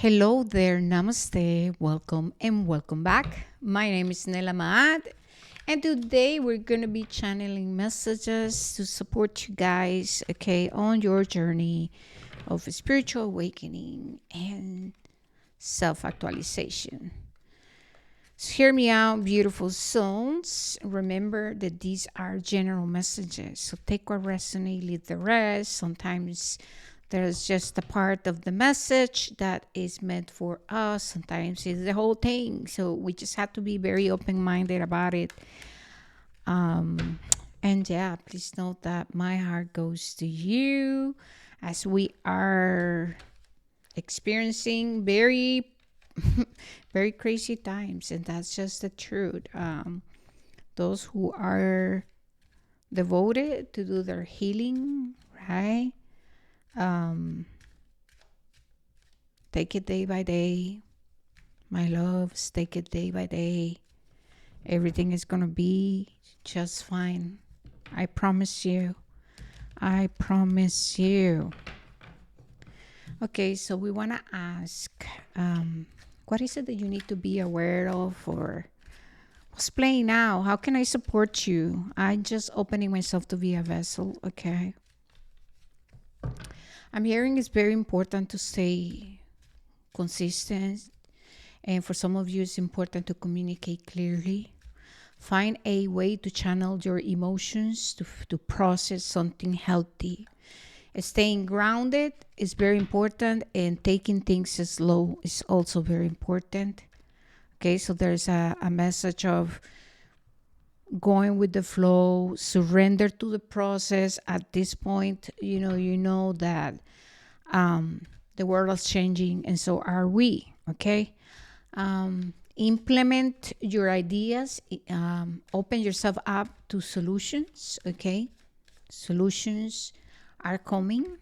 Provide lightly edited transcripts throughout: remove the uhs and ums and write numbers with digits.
Hello there, namaste, welcome and welcome back. My name is Nela Maad, and today we're going to be channeling messages to support you guys, okay, on your journey of spiritual awakening and self actualization. So hear me out, beautiful souls. Remember that these are general messages. So take what resonates, leave the rest. Sometimes there's just a part of the message that is meant for us. Sometimes it's the whole thing. So we just have to be very open-minded about it. And yeah, please note that my heart goes to you as we are experiencing very very crazy times, and that's just the truth. Those who are devoted to do their healing, right? Take it day by day, my loves. Take it day by day. Everything is gonna be just fine. I promise you. I promise you. Okay, so we want to ask, what is it that you need to be aware of, or what's playing now? How can I support you? I'm just opening myself to be a vessel, okay? I'm hearing it's very important to stay consistent, and for some of you, it's important to communicate clearly. Find a way to channel your emotions to process something healthy. Staying grounded is very important, and taking things slow is also very important. Okay, so there's a message of going with the flow, surrender to the process. At this point, you know that the world is changing, and so are we. Okay, implement your ideas. Open yourself up to solutions. Okay, solutions are coming.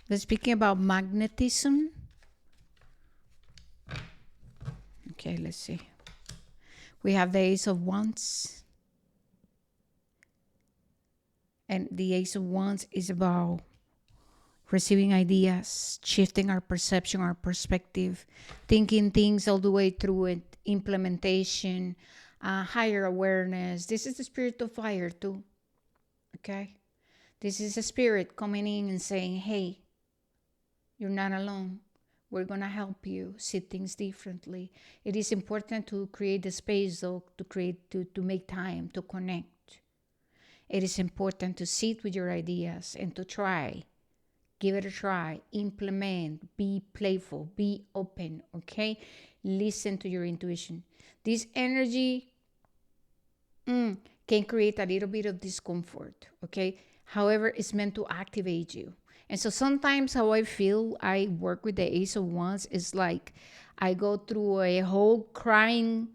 Let's speaking about magnetism. Okay, let's see. We have the Ace of Wands. And the Ace of Wands is about receiving ideas, shifting our perception, our perspective, thinking things all the way through it, implementation, higher awareness. This is the spirit of fire too. Okay? This is a spirit coming in and saying, hey, you're not alone. We're going to help you see things differently. It is important to create the space, though, to make time, to connect. It is important to sit with your ideas and to try. Give it a try. Implement. Be playful. Be open. Okay? Listen to your intuition. This energy can create a little bit of discomfort. Okay? However, it's meant to activate you. And so sometimes how I feel I work with the Ace of Wands is like I go through a whole crying.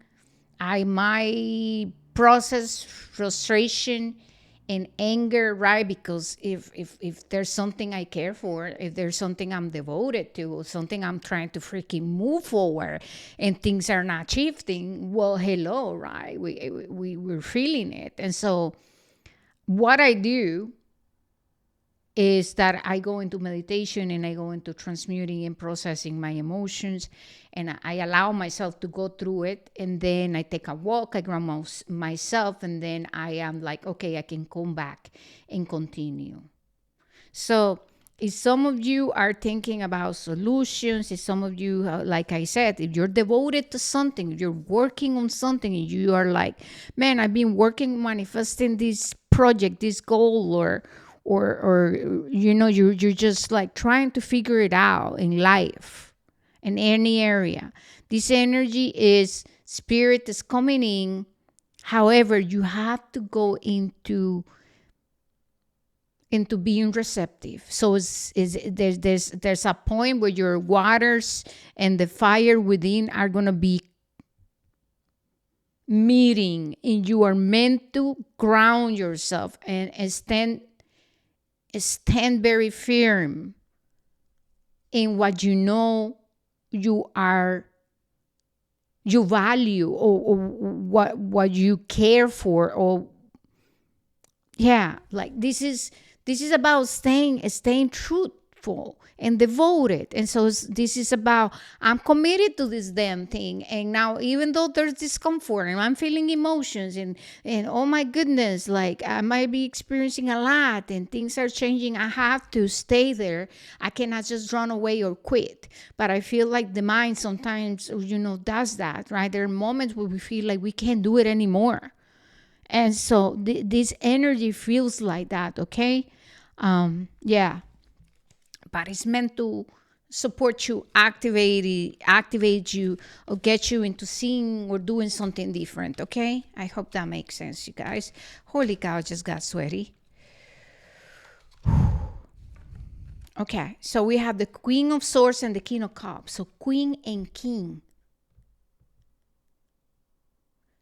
I might process frustration and anger, right? Because if there's something I care for, if there's something I'm devoted to, something I'm trying to freaking move forward, and things are not shifting, well, hello, right? We're feeling it. And so what I do is that I go into meditation and I go into transmuting and processing my emotions, and I allow myself to go through it, and then I take a walk, I ground myself, and then I am like, okay, I can come back and continue. So if some of you are thinking about solutions, if some of you, like I said, if you're devoted to something, if you're working on something, and you are like, man, I've been working, manifesting this project, this goal, or you're just like trying to figure it out in life, in any area. This energy is spirit is coming in. However, you have to go into being receptive. So there's a point where your waters and the fire within are going to be meeting, and you are meant to ground yourself and stand very firm in what you know you value, or what you care for, or yeah, like this is This is about staying truthful and devoted. And so this is about, I'm committed to this damn thing. And now, even though there's discomfort and I'm feeling emotions and oh my goodness, like I might be experiencing a lot and things are changing, I have to stay there. I cannot just run away or quit. But I feel like the mind sometimes, does that, right? There are moments where we feel like we can't do it anymore. And so this energy feels like that, okay? Yeah. But it's meant to support you, activate you, or get you into seeing or doing something different, okay? I hope that makes sense, you guys. Holy cow, I just got sweaty. Okay, so we have the Queen of Swords and the King of Cups. So Queen and King.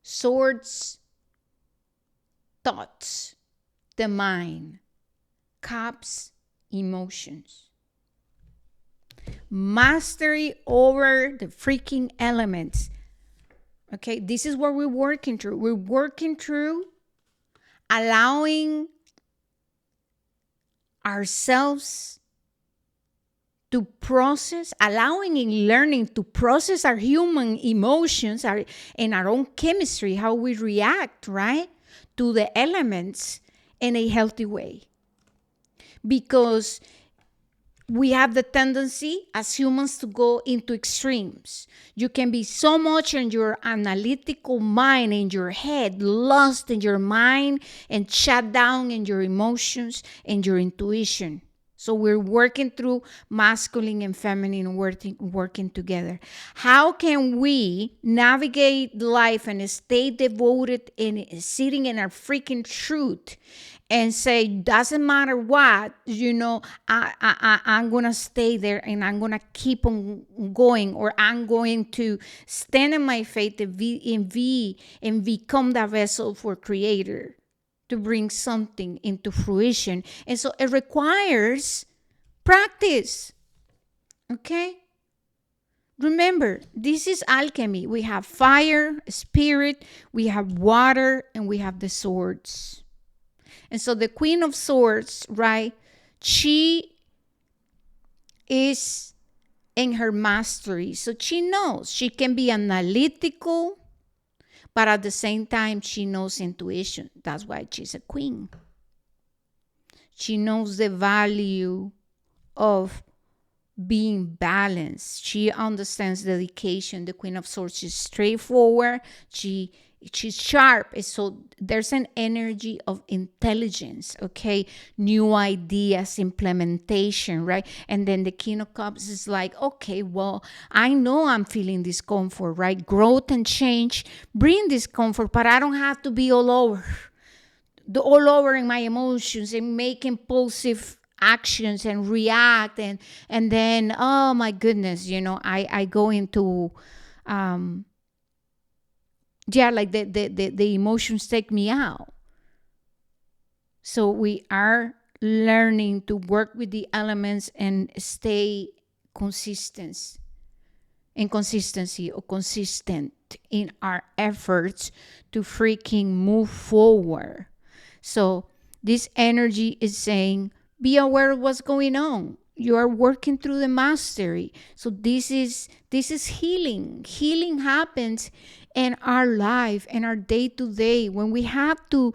Swords, thoughts, the mind. Cups, emotions. Mastery over the freaking elements. Okay, this is what we're working through. We're working through allowing ourselves to process, allowing and learning to process our human emotions and our own chemistry, how we react, right, to the elements in a healthy way. Because we have the tendency as humans to go into extremes. You can be so much in your analytical mind, in your head, lost in your mind, and shut down in your emotions and your intuition. So we're working through masculine and feminine working together. How can we navigate life and stay devoted and sitting in our freaking truth and say, doesn't matter what, I'm going to stay there and I'm going to keep on going, or I'm going to stand in my faith and become the vessel for Creator to bring something into fruition. And so it requires practice. Okay? Remember, this is alchemy. We have fire, spirit, we have water, and we have the swords. And so the Queen of Swords, right? She is in her mastery. So she knows she can be analytical, but at the same time, she knows intuition. That's why she's a queen. She knows the value of being balanced. She understands dedication. The Queen of Swords is straightforward. She's sharp. So there's an energy of intelligence, okay? New ideas, implementation, right? And then the King of Cups is like, okay, well, I know I'm feeling discomfort, right? Growth and change bring discomfort, but I don't have to be all over in my emotions and make impulsive actions and react and then, oh my goodness, I go into like the emotions take me out. So we are learning to work with the elements and stay consistent in our efforts to freaking move forward. So this energy is saying, be aware of what's going on. You are working through the mastery. So this is healing. Healing happens in our life, in our day-to-day, when we have to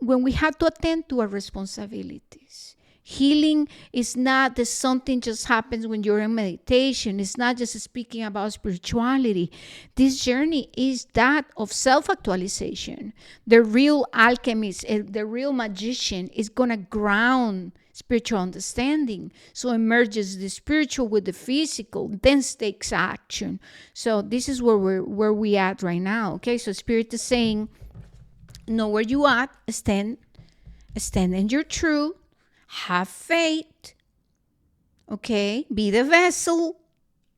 attend to our responsibilities. Healing is not that something just happens when you're in meditation. It's not just speaking about spirituality. This journey is that of self-actualization. The real alchemist, the real magician is going to ground spiritual understanding. So it merges the spiritual with the physical, then takes action. So this is where we at right now. Okay, so Spirit is saying, know where you at, stand in your truth. Have faith, okay? Be the vessel.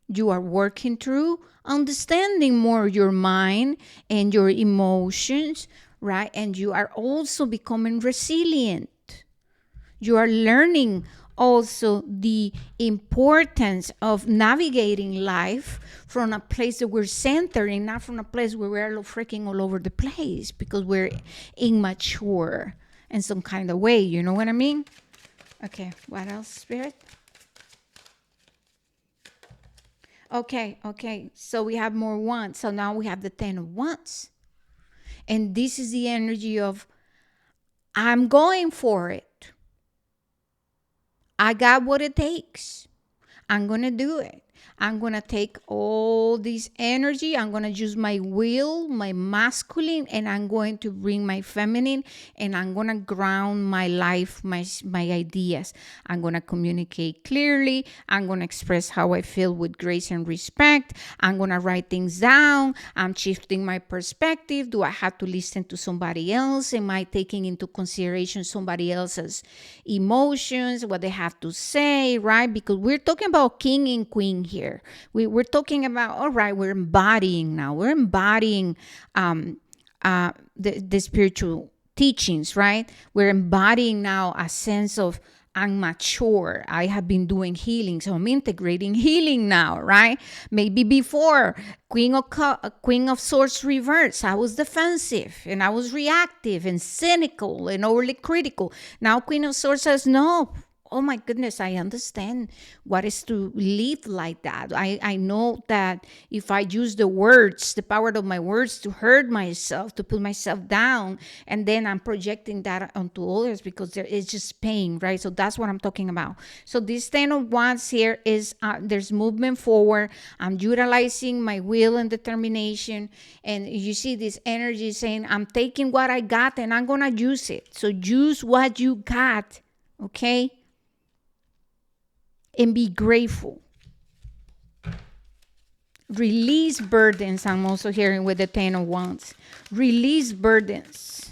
You are working through understanding more your mind and your emotions, right? And you are also becoming resilient. You are learning also the importance of navigating life from a place that we're centered and not from a place where we're freaking all over the place because we're immature. in some kind of way. You know what I mean? Okay, what else, Spirit? Okay. So we have more wands. So now we have the 10 of wands. And this is the energy of, I'm going for it. I got what it takes. I'm going to do it. I'm going to take all this energy. I'm going to use my will, my masculine, and I'm going to bring my feminine, and I'm going to ground my life, my ideas. I'm going to communicate clearly. I'm going to express how I feel with grace and respect. I'm going to write things down. I'm shifting my perspective. Do I have to listen to somebody else? Am I taking into consideration somebody else's emotions, what they have to say, right? Because we're talking about king and queen here. We're talking about, all right, we're embodying now. We're embodying the spiritual teachings, right? We're embodying now a sense of, I'm mature. I have been doing healing, so I'm integrating healing now, right? Maybe before, Queen of Swords reverse, I was defensive and I was reactive and cynical and overly critical. Now Queen of Swords says, no. Oh my goodness, I understand what is to live like that. I know that if I use the words, the power of my words to hurt myself, to put myself down, and then I'm projecting that onto others because there is just pain, right? So that's what I'm talking about. So this 10 of wands here is, there's movement forward. I'm utilizing my will and determination. And you see this energy saying, I'm taking what I got and I'm going to use it. So use what you got, okay? And be grateful. Release burdens. I'm also hearing with the 10 of wands. Release burdens.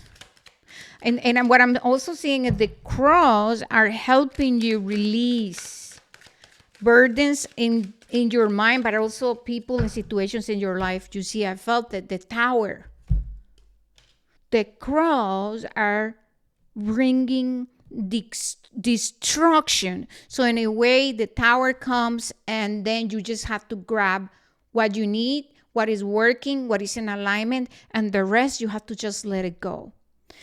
And what I'm also seeing is the cross are helping you release burdens in your mind, but also people and situations in your life. You see, I felt that the tower, the cross are bringing destruction. So in a way, the tower comes and then you just have to grab what you need, what is working, what is in alignment, and the rest you have to just let it go.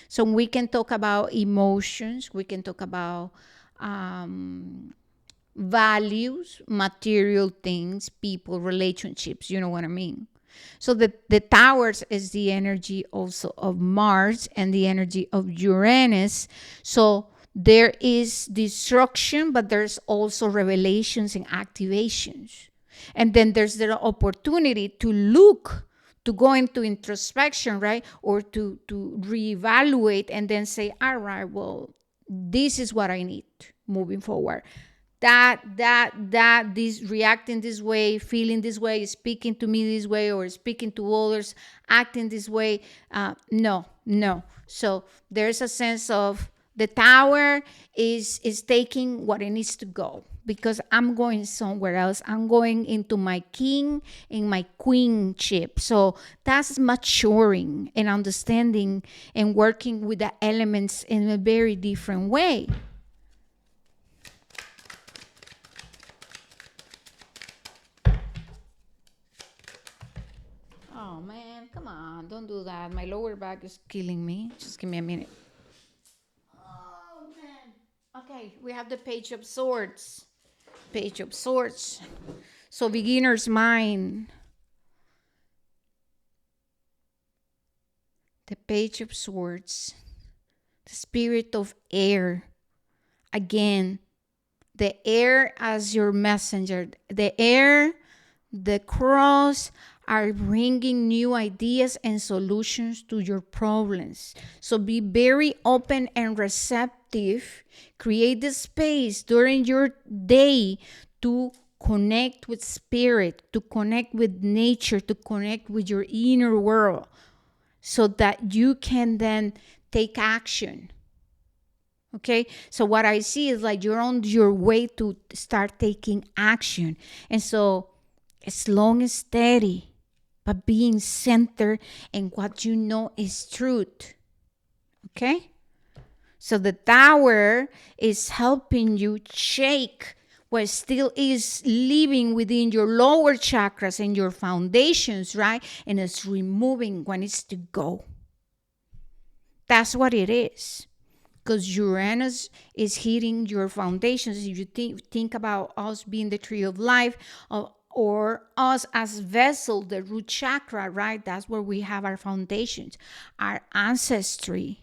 So we can talk about emotions, we can talk about values, material things, people, relationships, you know what I mean? So the towers is the energy also of Mars and the energy of Uranus. So there is destruction, but there's also revelations and activations. And then there's the opportunity to look, to go into introspection, right? Or to reevaluate and then say, all right, well, this is what I need moving forward. This reacting this way, feeling this way, speaking to me this way, or speaking to others, acting this way. No. So there's a sense of the tower is taking what it needs to go, because I'm going somewhere else. I'm going into my king and my queenship. So that's maturing and understanding and working with the elements in a very different way. Oh man, come on, don't do that. My lower back is killing me. Just give me a minute. Oh man. Okay, we have the Page of Swords. Page of Swords. So beginner's mind. The Page of Swords. The Spirit of Air. Again, the air as your messenger. The air, the cross, are bringing new ideas and solutions to your problems. So be very open and receptive. Create the space during your day to connect with spirit, to connect with nature, to connect with your inner world, so that you can then take action. Okay, so what I see is like you're on your way to start taking action. And so slow and steady, but being centered in what you know is truth. Okay? So the tower is helping you shake what still is living within your lower chakras and your foundations, right? And it's removing what needs to go. That's what it is. because Uranus is hitting your foundations. If you think about us being the tree of life, or us as vessel, the root chakra, right? That's where we have our foundations, our ancestry,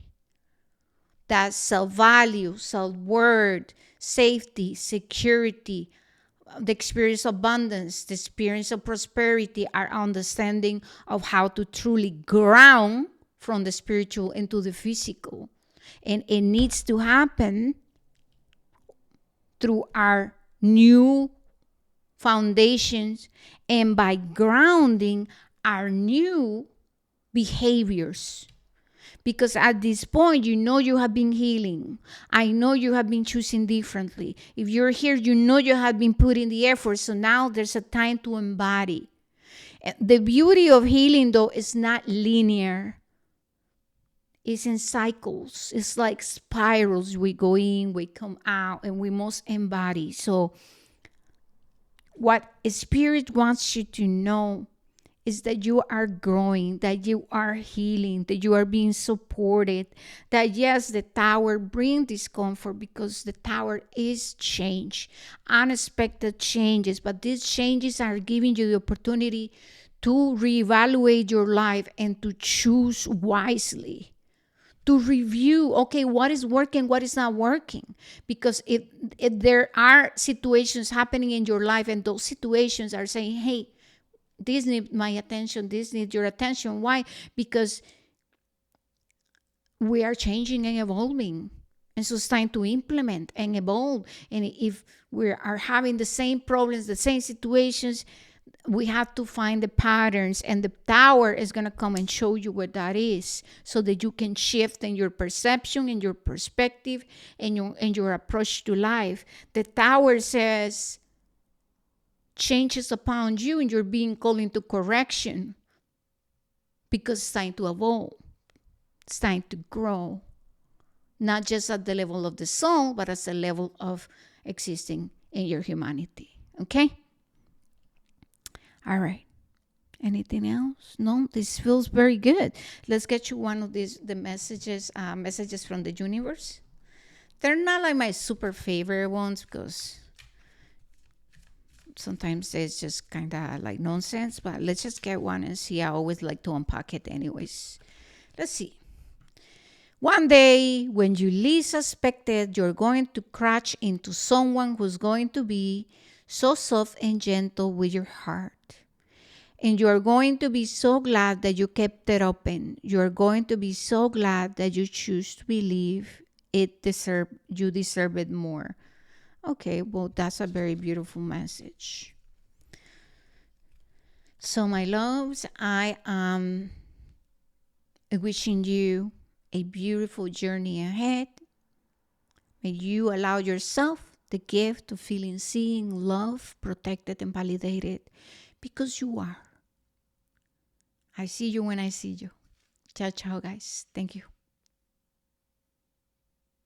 that self-value, self-worth, safety, security, the experience of abundance, the experience of prosperity, our understanding of how to truly ground from the spiritual into the physical. And it needs to happen through our new foundations and by grounding our new behaviors. Because at this point, you know you have been healing. I know you have been choosing differently. If you're here, you know you have been putting the effort. So now there's a time to embody. The beauty of healing, though, is not linear. It's in cycles. It's like spirals. We go in, we come out, and we must embody. So what Spirit wants you to know is that you are growing, that you are healing, that you are being supported, that yes, the tower brings discomfort because the tower is change, unexpected changes, but these changes are giving you the opportunity to reevaluate your life and to choose wisely, to review, okay, what is working, what is not working. Because if there are situations happening in your life and those situations are saying, hey, this needs my attention, this needs your attention. Why? Because we are changing and evolving. And so it's time to implement and evolve. And if we are having the same problems, the same situations, we have to find the patterns, and the tower is going to come and show you what that is so that you can shift in your perception and your perspective and your approach to life. The tower says, changes upon you and you're being called into correction because it's time to evolve. It's time to grow, not just at the level of the soul, but at the level of existing in your humanity. Okay? All right. Anything else? No, this feels very good. Let's get you one of the messages from the universe. They're not like my super favorite ones because sometimes it's just kind of like nonsense, but let's just get one and see. I always like to unpack it anyways. Let's see. One day, when you least expect it, you're going to crash into someone who's going to be so soft and gentle with your heart. And you are going to be so glad that you kept it open. You are going to be so glad that you choose to believe you deserve it more. Okay, well, that's a very beautiful message. So, my loves, I am wishing you a beautiful journey ahead. May you allow yourself the gift of feeling seen, loved, protected, and validated because you are. I see you when I see you. Ciao, ciao, guys. Thank you.